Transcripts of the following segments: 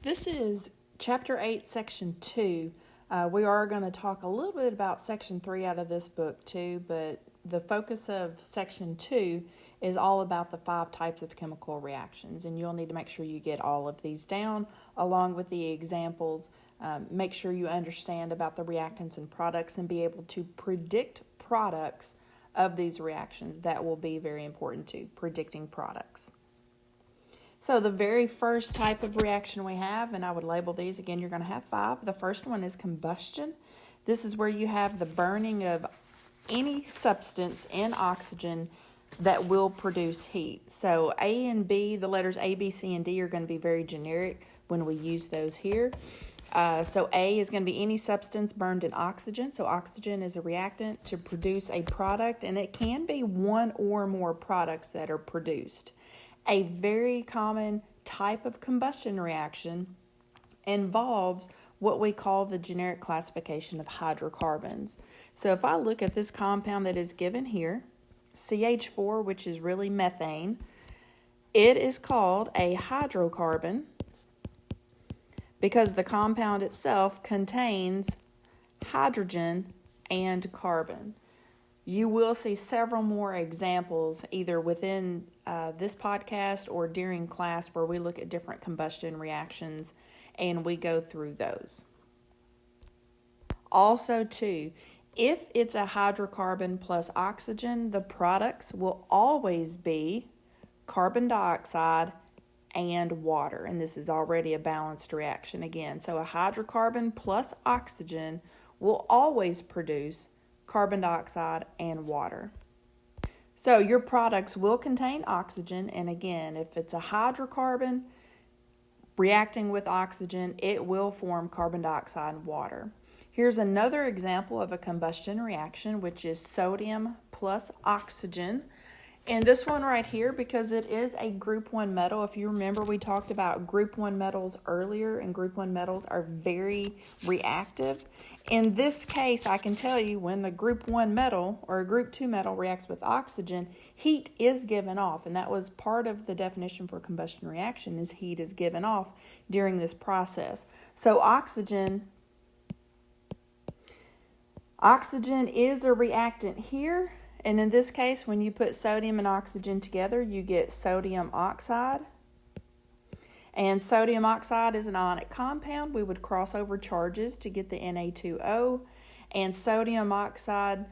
This is Chapter 8, Section 2. We are going to talk a little bit about Section 3 out of this book too, but the focus of Section 2 is all about the 5 types of chemical reactions, and you'll need to make sure you get all of these down along with the examples. Make sure you understand about the reactants and products and be able to predict products of these reactions. That will be very important too, predicting products. So the very first type of reaction we have, and I would label these, again, you're going to have 5. The first one is combustion. This is where you have the burning of any substance in oxygen that will produce heat. So A and B, the letters A, B, C, and D are going to be very generic when we use those here. So A is going to be any substance burned in oxygen. So oxygen is a reactant to produce a product, and it can be one or more products that are produced. A very common type of combustion reaction involves what we call the generic classification of hydrocarbons. So if I look at this compound that is given here, CH4, which is really methane, it is called a hydrocarbon because the compound itself contains hydrogen and carbon. You will see several more examples either within this podcast or during class where we look at different combustion reactions and we go through those. Also, too, if it's a hydrocarbon plus oxygen, the products will always be carbon dioxide and water. And this is already a balanced reaction again. So a hydrocarbon plus oxygen will always produce carbon dioxide and water. So your products will contain oxygen, and again, if it's a hydrocarbon reacting with oxygen, it will form carbon dioxide and water. Here's another example of a combustion reaction, which is sodium plus oxygen. And this one right here, because it is a group 1 metal, if you remember we talked about group 1 metals earlier, and group 1 metals are very reactive. In this case, I can tell you when the group 1 metal or a group 2 metal reacts with oxygen, heat is given off. And that was part of the definition for combustion reaction, is heat is given off during this process. So oxygen is a reactant here. And in this case, when you put sodium and oxygen together, you get sodium oxide. And sodium oxide is an ionic compound. We would cross over charges to get the Na2O. And sodium oxide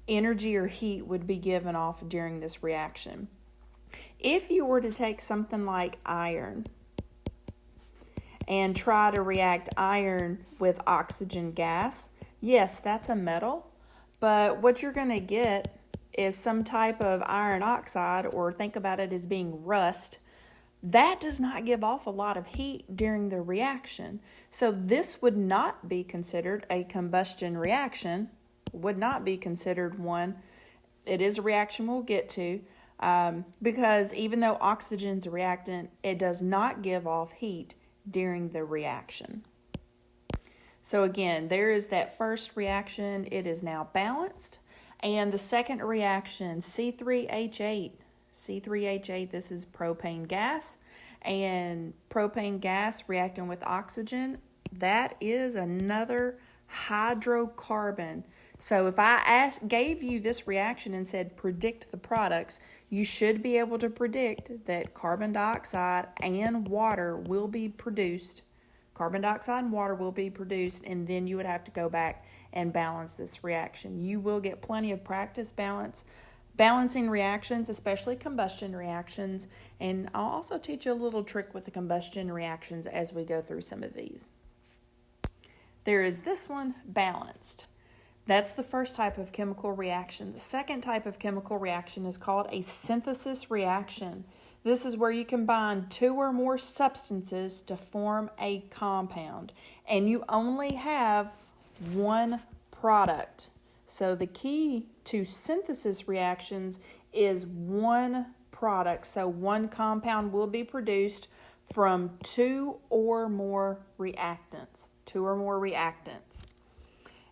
energy or heat would be given off during this reaction. If you were to take something like iron and try to react iron with oxygen gas, yes, that's a metal. But what you're going to get is some type of iron oxide, or think about it as being rust. That does not give off a lot of heat during the reaction. So this would not be considered a combustion reaction, would not be considered one. It is a reaction we'll get to, because even though oxygen's a reactant, it does not give off heat during the reaction. So again, there is that first reaction. It is now balanced. And the second reaction, C3H8. C3H8, this is propane gas. And propane gas reacting with oxygen, that is another hydrocarbon. So if I gave you this reaction and said predict the products, you should be able to predict that carbon dioxide and water will be produced. Carbon dioxide and water will be produced, and then you would have to go back and balance this reaction. You will get plenty of practice balancing reactions, especially combustion reactions, and I'll also teach you a little trick with the combustion reactions as we go through some of these. There is this one, balanced. That's the first type of chemical reaction. The second type of chemical reaction is called a synthesis reaction. This is where you combine 2 or more substances to form a compound, and you only have one product. So the key to synthesis reactions is one product. So one compound will be produced from 2 or more reactants. 2 or more reactants.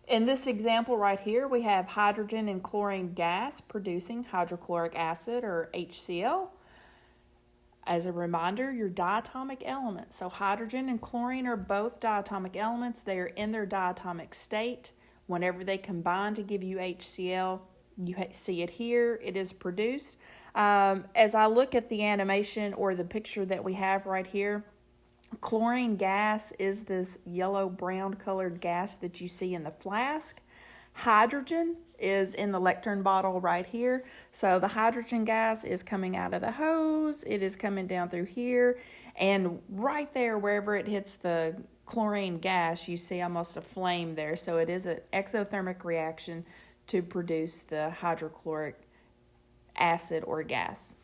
In this example right here, we have hydrogen and chlorine gas producing hydrochloric acid, or HCl. As a reminder, your diatomic elements. So hydrogen and chlorine are both diatomic elements. They are in their diatomic state. Whenever they combine to give you HCl, you see it here. It is produced. As I look at the animation or the picture that we have right here, chlorine gas is this yellow-brown colored gas that you see in the flask. Hydrogen is in the lectern bottle right here. So the hydrogen gas is coming out of the hose. It is coming down through here. And right there, wherever it hits the chlorine gas, you see almost a flame there. So it is an exothermic reaction to produce the hydrochloric acid or gas.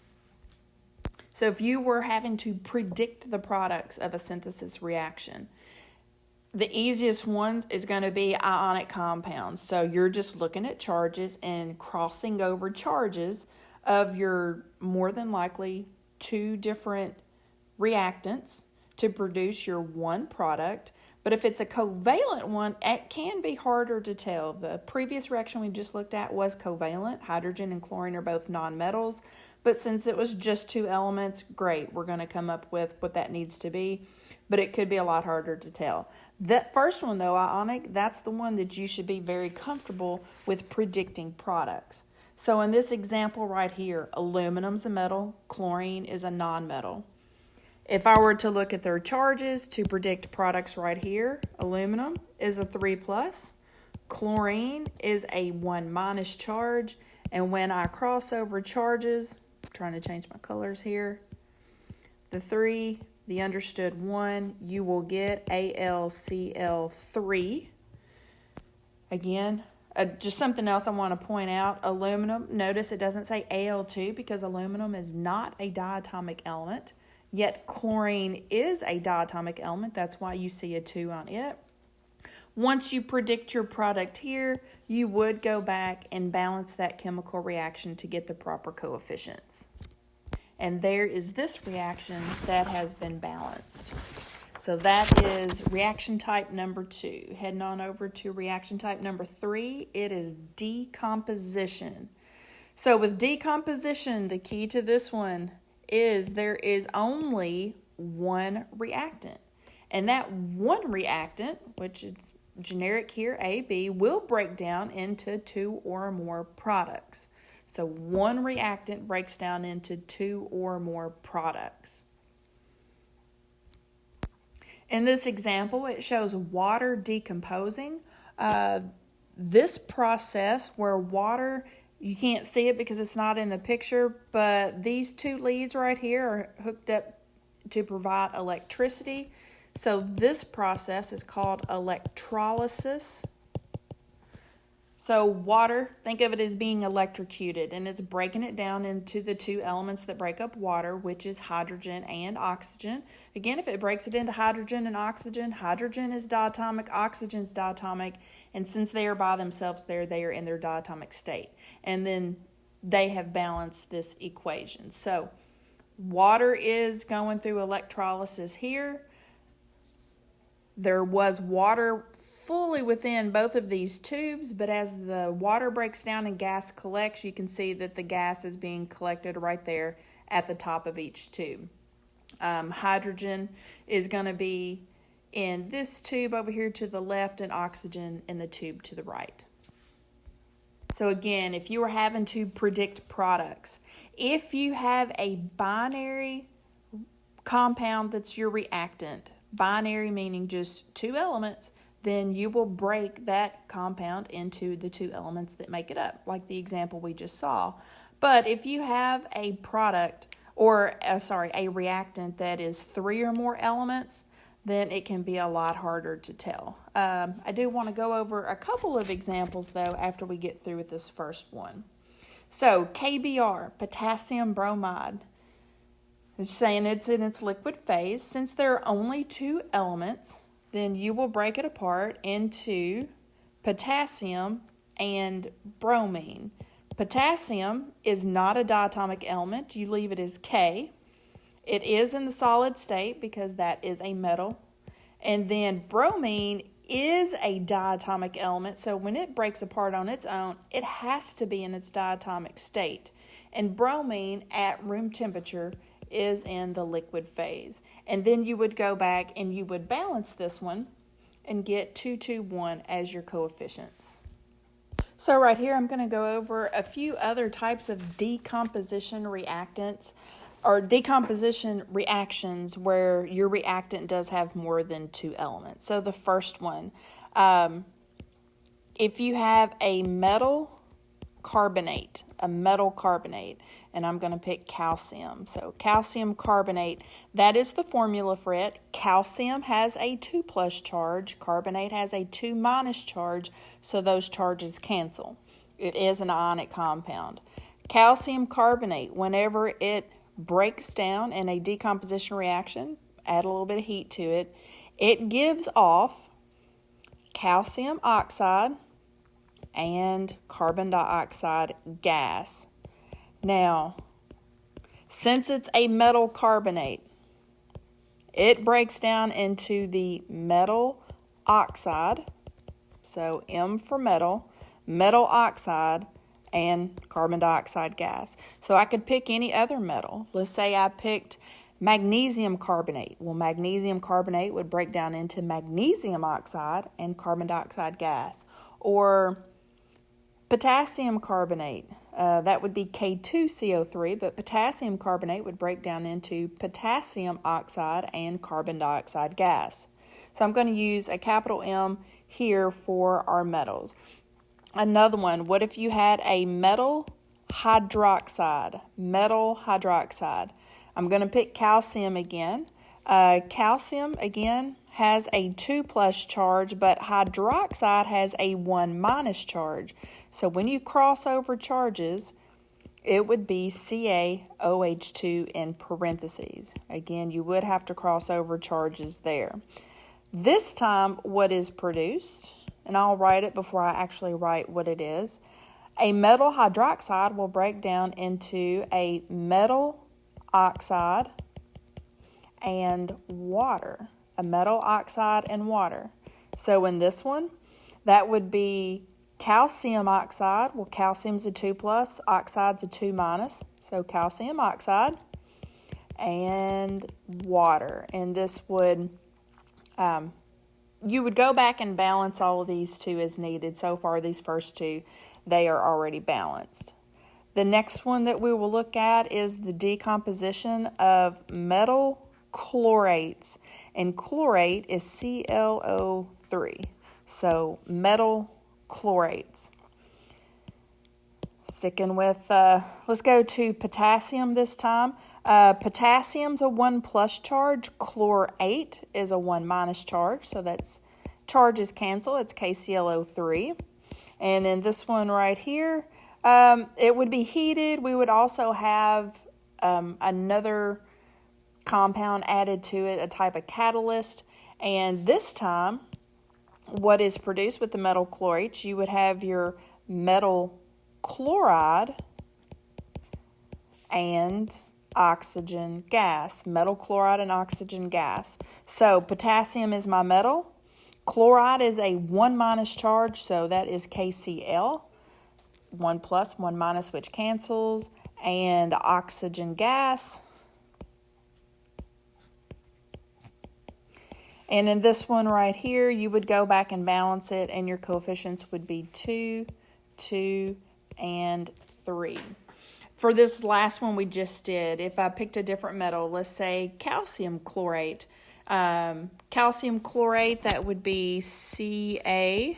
So if you were having to predict the products of a synthesis reaction, the easiest one is going to be ionic compounds. So you're just looking at charges and crossing over charges of your more than likely two different reactants to produce your one product. But if it's a covalent one, it can be harder to tell. The previous reaction we just looked at was covalent. Hydrogen and chlorine are both nonmetals. But since it was just two elements, great, we're going to come up with what that needs to be. But it could be a lot harder to tell. That first one, though, ionic, that's the one that you should be very comfortable with predicting products. So in this example right here, aluminum's a metal, chlorine is a nonmetal. If I were to look at their charges to predict products right here, aluminum is a 3+, chlorine is a 1- charge, and when I cross over charges, I'm trying to change my colors here, the 3, the understood 1, you will get AlCl3. Again, just something else I want to point out, aluminum, notice it doesn't say Al2 because aluminum is not a diatomic element, yet chlorine is a diatomic element. That's why you see a 2 on it. Once you predict your product here, you would go back and balance that chemical reaction to get the proper coefficients. And there is this reaction that has been balanced. So that is reaction type number 2. Heading on over to reaction type number 3, it is decomposition. So with decomposition, the key to this one is there is only one reactant. And that one reactant, which is generic here, AB, will break down into 2 or more products. So one reactant breaks down into 2 or more products. In this example, it shows water decomposing. This process where water, you can't see it because it's not in the picture, but these 2 leads right here are hooked up to provide electricity. So this process is called electrolysis. So water, think of it as being electrocuted, and it's breaking it down into the 2 elements that break up water, which is hydrogen and oxygen. Again, if it breaks it into hydrogen and oxygen, hydrogen is diatomic, oxygen is diatomic, and since they are by themselves there, they are in their diatomic state. And then they have balanced this equation. So water is going through electrolysis here. There was water fully within both of these tubes, but as the water breaks down and gas collects, you can see that the gas is being collected right there at the top of each tube. Hydrogen is going to be in this tube over here to the left and oxygen in the tube to the right. So again, if you were having to predict products, if you have a binary compound that's your reactant, binary meaning just 2 elements, then you will break that compound into the 2 elements that make it up, like the example we just saw. But if you have a product, or a reactant that is 3 or more elements, then it can be a lot harder to tell. I do want to go over a couple of examples, though, after we get through with this first one. So KBr, potassium bromide, it's saying it's in its liquid phase. Since there are only 2 elements, then you will break it apart into potassium and bromine. Potassium is not a diatomic element. You leave it as K. It is in the solid state because that is a metal. And then bromine is a diatomic element, so when it breaks apart on its own, it has to be in its diatomic state. And bromine at room temperature is in the liquid phase. And then you would go back and you would balance this one and get 2, 2, 1 as your coefficients. So right here I'm going to go over a few other types of decomposition reactants or decomposition reactions where your reactant does have more than 2 elements. So the first one, if you have a metal carbonate, and I'm going to pick calcium. So calcium carbonate, that is the formula for it. Calcium has a 2+ charge, carbonate has a 2- charge, so those charges cancel. It is an ionic compound. Calcium carbonate, whenever it breaks down in a decomposition reaction, add a little bit of heat to it, it gives off calcium oxide and carbon dioxide gas. Now, since it's a metal carbonate, it breaks down into the metal oxide, so M for metal oxide, and carbon dioxide gas. So I could pick any other metal. Let's say I picked magnesium carbonate. Well, magnesium carbonate would break down into magnesium oxide and carbon dioxide gas. Or potassium carbonate, that would be K2CO3, but potassium carbonate would break down into potassium oxide and carbon dioxide gas. So I'm going to use a capital M here for our metals. Another one, what if you had a metal hydroxide? I'm going to pick calcium again. Calcium, again, has a 2+ charge, but hydroxide has a 1- charge. So when you cross over charges, it would be CaOH2 in parentheses. Again, you would have to cross over charges there. This time, what is produced, and I'll write it before I actually write what it is, a metal hydroxide will break down into a metal oxide and water. A metal oxide and water. So in this one, that would be calcium oxide. Well, calcium's a 2+, oxide's a 2-. So calcium oxide and water. And this would, you would go back and balance all of these two as needed. So far, these first two, they are already balanced. The next one that we will look at is the decomposition of metal chlorates, and chlorate is ClO3. So metal chlorates. Sticking with, let's go to potassium this time. Potassium's a 1+ charge. Chlorate is a 1- charge. So that's charges cancel. It's KClO3. And in this one right here, it would be heated. We would also have another compound added to it, a type of catalyst. And this time, what is produced with the metal chlorates, you would have your metal chloride and oxygen gas. Metal chloride and oxygen gas. So potassium is my metal. Chloride is a 1- charge, so that is KCl. 1+, 1-, which cancels. And oxygen gas. And in this one right here, you would go back and balance it, and your coefficients would be 2, 2, and 3. For this last one we just did, if I picked a different metal, let's say calcium chlorate. Calcium chlorate, that would be CaClO3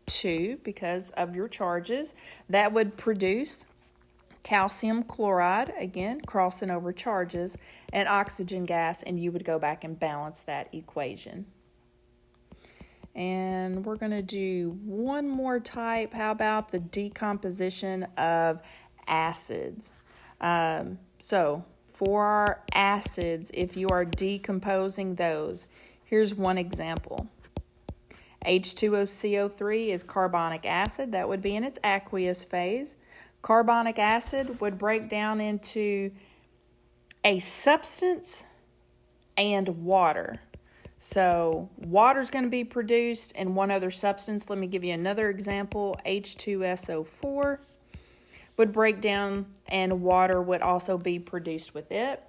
2 because of your charges. That would produce calcium chloride, again, crossing over charges, and oxygen gas, and you would go back and balance that equation. And we're going to do one more type. How about the decomposition of acids? So for our acids, if you are decomposing those, here's one example. H2CO3 is carbonic acid. That would be in its aqueous phase. Carbonic acid would break down into a substance and water. So water is going to be produced and one other substance. Let me give you another example, H2SO4. would break down and water would also be produced with it.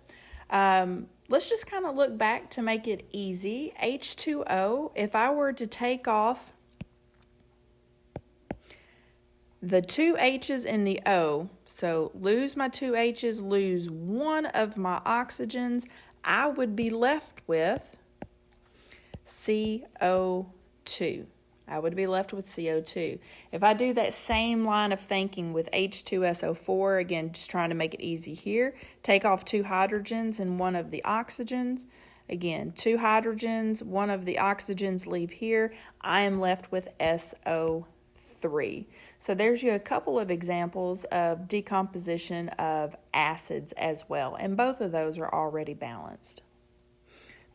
Let's just kind of look back to make it easy. H2O, if I were to take off the two H's in the O, so lose my two H's, lose one of my oxygens, I would be left with CO2. I would be left with CO2. If I do that same line of thinking with H2SO4, again, just trying to make it easy here, take off two hydrogens and one of the oxygens. Again, two hydrogens, one of the oxygens leave here. I am left with SO3. So there's you a couple of examples of decomposition of acids as well, and both of those are already balanced.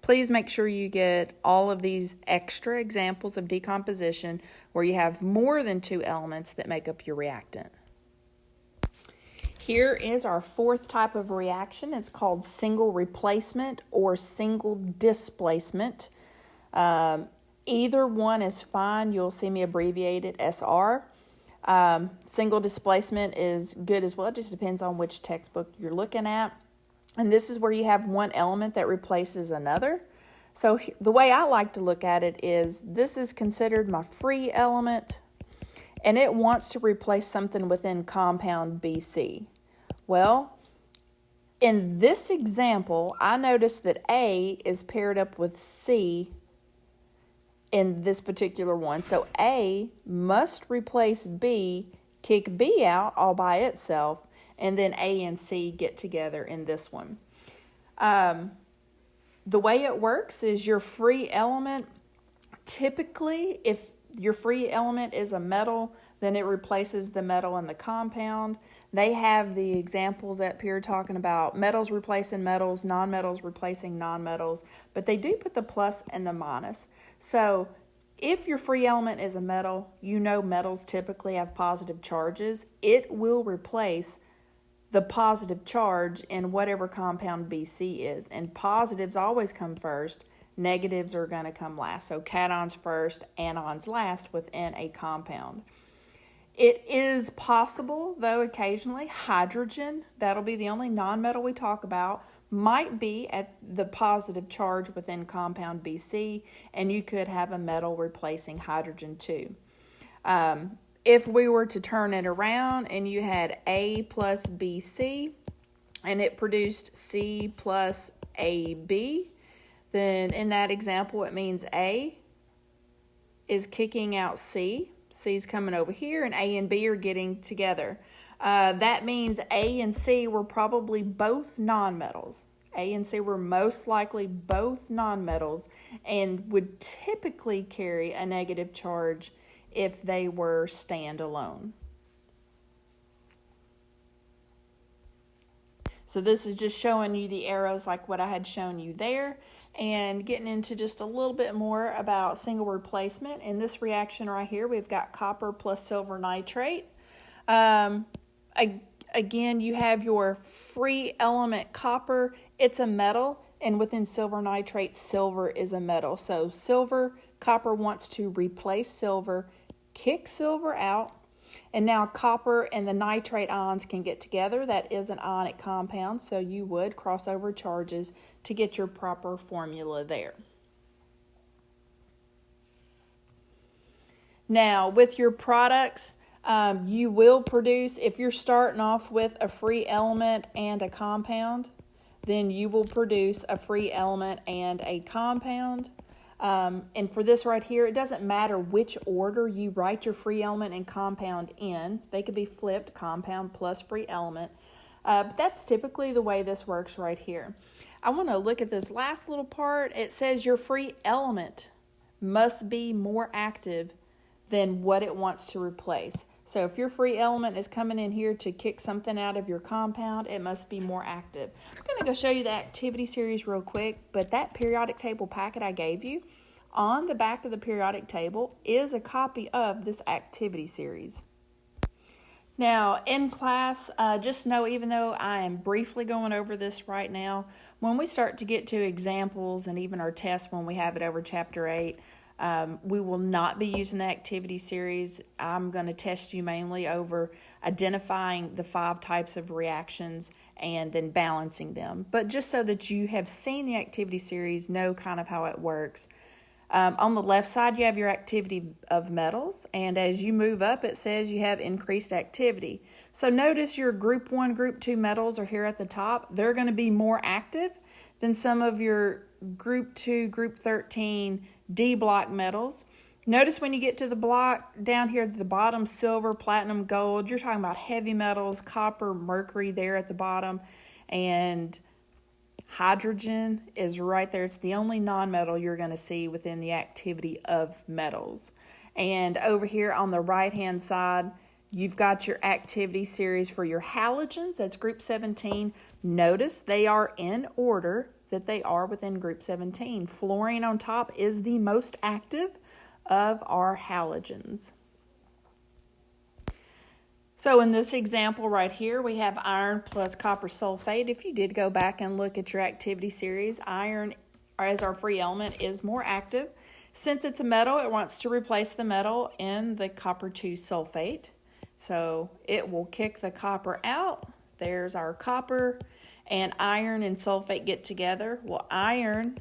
Please make sure you get all of these extra examples of decomposition where you have more than two elements that make up your reactant. Here is our fourth type of reaction. It's called single replacement or single displacement. Either one is fine. You'll see me abbreviate it SR. Single displacement is good as well. It just depends on which textbook you're looking at. And this is where you have one element that replaces another. So the way I like to look at it is this is considered my free element, and it wants to replace something within compound BC. Well, in this example, I noticed that A is paired up with C in this particular one. So A must replace B, kick B out all by itself, and then A and C get together in this one. The way it works is your free element, typically if your free element is a metal, then it replaces the metal in the compound. They have the examples up here talking about metals replacing metals, nonmetals replacing nonmetals, but they do put the plus and the minus. So if your free element is a metal, you know metals typically have positive charges. It will replace the positive charge in whatever compound BC is. And positives always come first. Negatives are going to come last. So cations first, anions last within a compound. It is possible, though, occasionally hydrogen, that'll be the only nonmetal we talk about, might be at the positive charge within compound BC, and you could have a metal replacing hydrogen too. If we were to turn it around and you had A plus BC and it produced C plus AB, then in that example it means A is kicking out C. C's coming over here and A and B are getting together. That means A and C were probably both nonmetals. A and C were most likely both nonmetals and would typically carry a negative charge if they were standalone. So this is just showing you the arrows like what I had shown you there, and getting into just a little bit more about single replacement. In this reaction right here, we've got copper plus silver nitrate. Again, you have your free element copper. It's a metal, and within silver nitrate, silver is a metal. So copper wants to replace silver, kick silver out, and now copper and the nitrate ions can get together. That is an ionic compound, so you would cross over charges to get your proper formula there. Now, with your products, you will produce, if you're starting off with a free element and a compound, then you will produce a free element and a compound. And for this right here, it doesn't matter which order you write your free element and compound in. They could be flipped, compound plus free element. But that's typically the way this works right here. I want to look at this last little part. It says your free element must be more active than what it wants to replace. So if your free element is coming in here to kick something out of your compound, it must be more active. I'm going to go show you the activity series real quick, but that periodic table packet I gave you, on the back of the periodic table is a copy of this activity series. Now, in class, just know, even though I am briefly going over this right now, when we start to get to examples and even our tests when we have it over Chapter 8, we will not be using the activity series. I'm going to test you mainly over identifying the 5 types of reactions and then balancing them. But just so that you have seen the activity series, know kind of how it works. On the left side, you have your activity of metals, and as you move up, it says you have increased activity. So notice your group 1, group 2 metals are here at the top. They're going to be more active than some of your group 2, group 13 D block metals. Notice when you get to the block down here at the bottom, silver, platinum, gold, you're talking about heavy metals, copper, mercury there at the bottom, and hydrogen is right there. It's the only nonmetal you're going to see within the activity of metals. And over here on the right-hand side, you've got your activity series for your halogens. That's group 17. Notice they are in order that they are within group 17. Fluorine on top is the most active of our halogens. So in this example right here, we have iron plus copper sulfate. If you did go back and look at your activity series, iron as our free element is more active. Since it's a metal, it wants to replace the metal in the copper 2 sulfate. So it will kick the copper out. There's our copper, and iron and sulfate get together. Well, iron,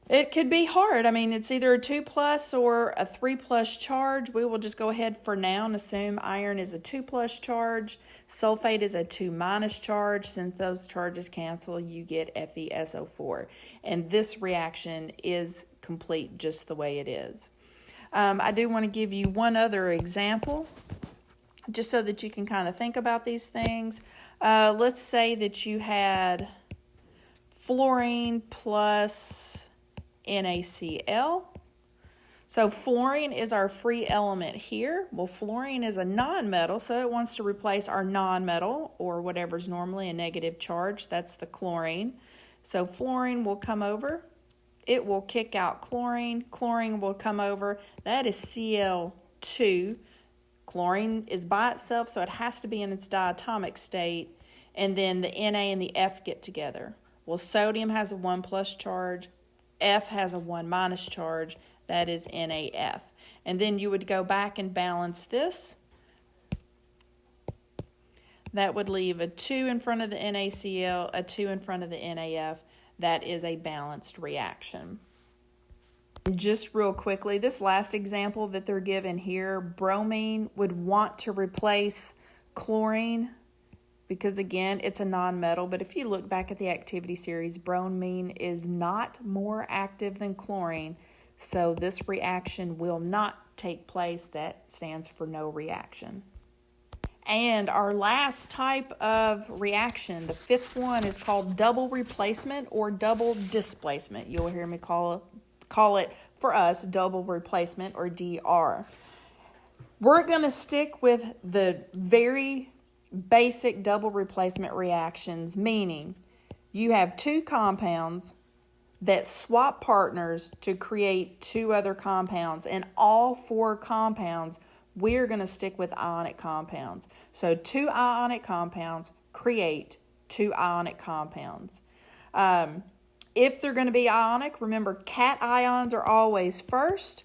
it could be hard. I mean, it's either a 2+ or a 3+ charge. We will just go ahead for now and assume iron is a 2+ charge. Sulfate is a 2- charge. Since those charges cancel, you get FeSO4. And this reaction is complete just the way it is. I do want to give you one other example, just so that you can kind of think about these things. Let's say that you had fluorine plus NaCl. So fluorine is our free element here. Well, fluorine is a nonmetal, so it wants to replace our nonmetal, or whatever's normally a negative charge. That's the chlorine. So fluorine will come over. It will kick out chlorine. Chlorine will come over. That is Cl2. Chlorine is by itself, so it has to be in its diatomic state. And then the Na and the F get together. Well, sodium has a 1+ charge. F has a 1- charge. That is NaF. And then you would go back and balance this. That would leave a 2 in front of the NaCl, a 2 in front of the NaF. That is a balanced reaction. And just real quickly, this last example that they're given here, bromine would want to replace chlorine because, again, it's a nonmetal. But if you look back at the activity series, bromine is not more active than chlorine. So this reaction will not take place. That stands for no reaction. And our last type of reaction, the 5th one, is called double replacement or double displacement. You'll hear me call it for us double replacement, or DR. We're going to stick with the very basic double replacement reactions, meaning you have 2 compounds that swap partners to create 2 other compounds, and all 4 compounds we're going to stick with ionic compounds. So 2 ionic compounds create 2 ionic compounds. If they're going to be ionic, remember cations are always first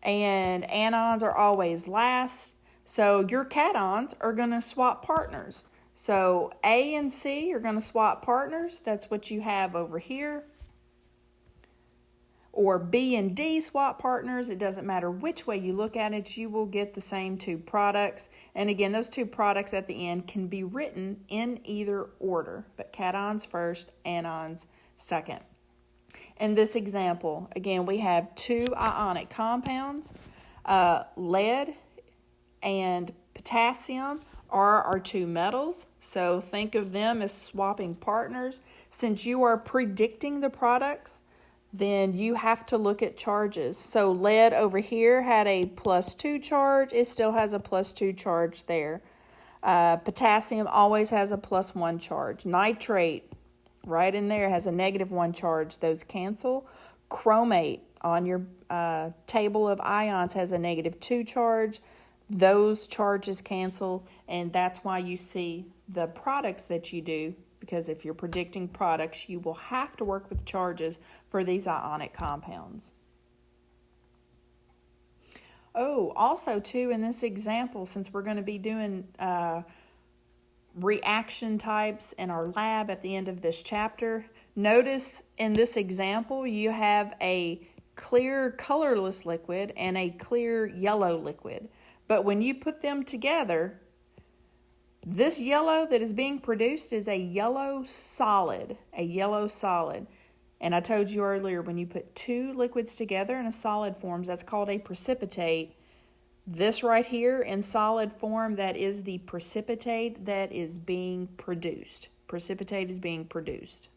and anions are always last. So your cations are going to swap partners. So A and C are going to swap partners. That's what you have over here. Or B and D swap partners. It doesn't matter which way you look at it, you will get the same 2 products. And again, those 2 products at the end can be written in either order, but cations first, anions second. In this example, again, we have 2 ionic compounds. Lead and potassium are our 2 metals, so think of them as swapping partners. Since you are predicting the products, then you have to look at charges. So lead over here had a +2 charge. It still has a +2 charge there. Potassium always has a +1 charge. Nitrate, right in there, has a -1 charge. Those cancel. Chromate on your table of ions has a -2 charge. Those charges cancel, and that's why you see the products that you do, because if you're predicting products, you will have to work with charges for these ionic compounds. Oh, also too, in this example, since we're going to be doing reaction types in our lab at the end of this chapter, notice in this example you have a clear colorless liquid and a clear yellow liquid. But when you put them together, this yellow that is being produced is a yellow solid, And I told you earlier, when you put two liquids together in a solid form, that's called a precipitate. This right here in solid form, that is the precipitate that is being produced. Precipitate is being produced.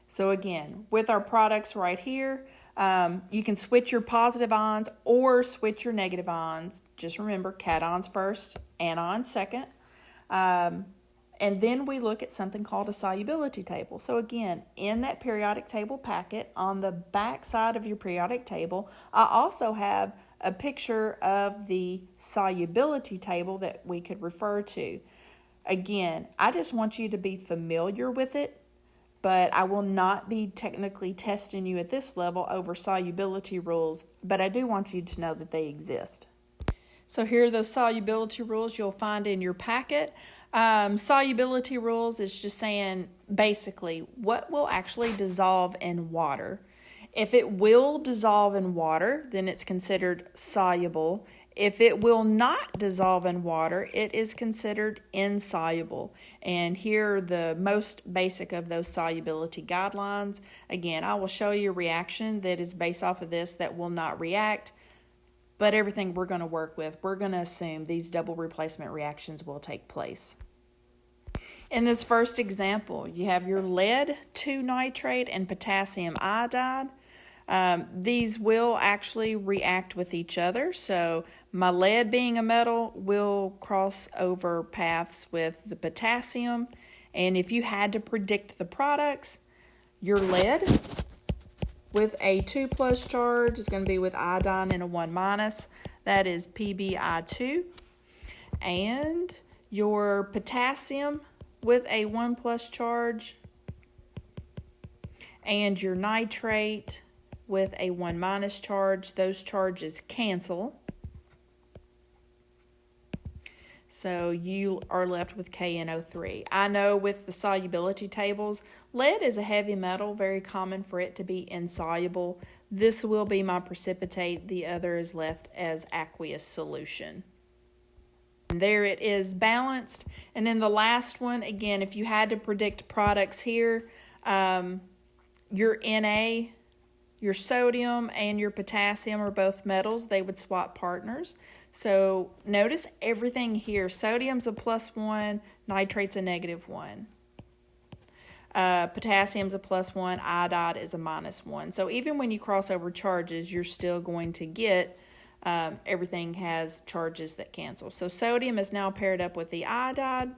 So again, with our products right here, you can switch your positive ions or switch your negative ions. Just remember, cations first, anions second. And then we look at something called a solubility table. So again, in that periodic table packet, on the back side of your periodic table, I also have a picture of the solubility table that we could refer to. Again, I just want you to be familiar with it, but I will not be technically testing you at this level over solubility rules, but I do want you to know that they exist. So here are those solubility rules you'll find in your packet. Solubility rules is just saying basically what will actually dissolve in water. If it will dissolve in water, then it's considered soluble. If it will not dissolve in water, it is considered insoluble. And here are the most basic of those solubility guidelines. Again, I will show you a reaction that is based off of this that will not react. But everything we're going to work with, we're going to assume these double replacement reactions will take place. In this first example, you have your lead 2 nitrate and potassium iodide. These will actually react with each other. So my lead, being a metal, will cross over paths with the potassium. And if you had to predict the products, your lead with a 2+ charge is going to be with iodine and a 1-. That is PbI2. And your potassium with a 1+ charge and your nitrate with a 1- charge. Those charges cancel. So you are left with KNO3. I know with the solubility tables, lead is a heavy metal, very common for it to be insoluble. This will be my precipitate. The other is left as aqueous solution. And there it is balanced. And then the last one, again, if you had to predict products here, your Na, your sodium, and your potassium are both metals. They would swap partners. So notice everything here. Sodium's a +1, nitrate's a -1. Potassium's a +1, iodide is a -1. So even when you cross over charges, you're still going to get everything has charges that cancel. So sodium is now paired up with the iodide,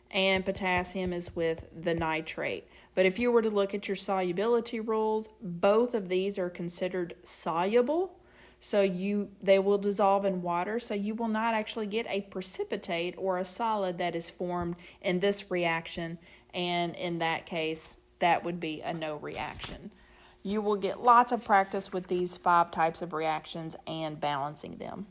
and potassium is with the nitrate. But if you were to look at your solubility rules, both of these are considered soluble. So they will dissolve in water, so you will not actually get a precipitate or a solid that is formed in this reaction, and in that case, that would be a no reaction. You will get lots of practice with these 5 types of reactions and balancing them.